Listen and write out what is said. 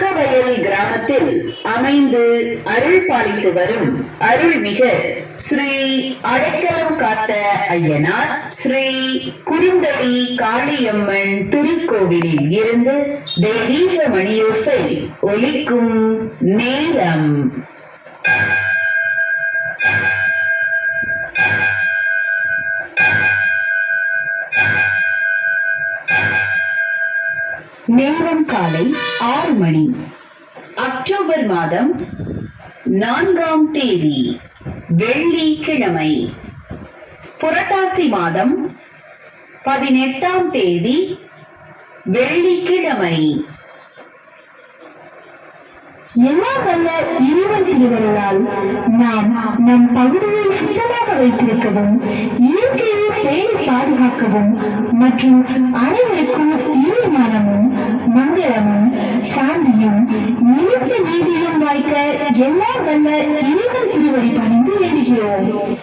பக்கவயல் கிராமத்தில் அமைந்து அருள் பாலித்து வரும் அருள்மிகு ஸ்ரீ அடைக்கலம் காத்த ஐயனார் ஸ்ரீ குறுந்தடி காளியம்மன் திருக்கோவிலில் இருந்து தெய்வீக மணியோசை ஒலிக்கும் நேரம். நேரம் காலை 6 மணி. அக்டோபர் மாதம் 4ஆம் தேதி வெள்ளிக்கிழமை. புரட்டாசி மாதம் 18ஆம் தேதி வெள்ளிக்கிழமை. எல்லாம் வல்ல இறைவன் திருவருளால் நாம் நம் பகுதியை சுத்தமாக வைத்திருக்கவும் இயற்கையை பேணி பாதுகாக்கவும் மற்றும் அனைவருக்கும் ஈரமானமும் மங்களமும் சாந்தியும் நிலைத்த நீதியும் வாய்க்க எல்லாம் வல்ல இறைவன் திருவடி பணிந்து வேண்டுகிறோம்.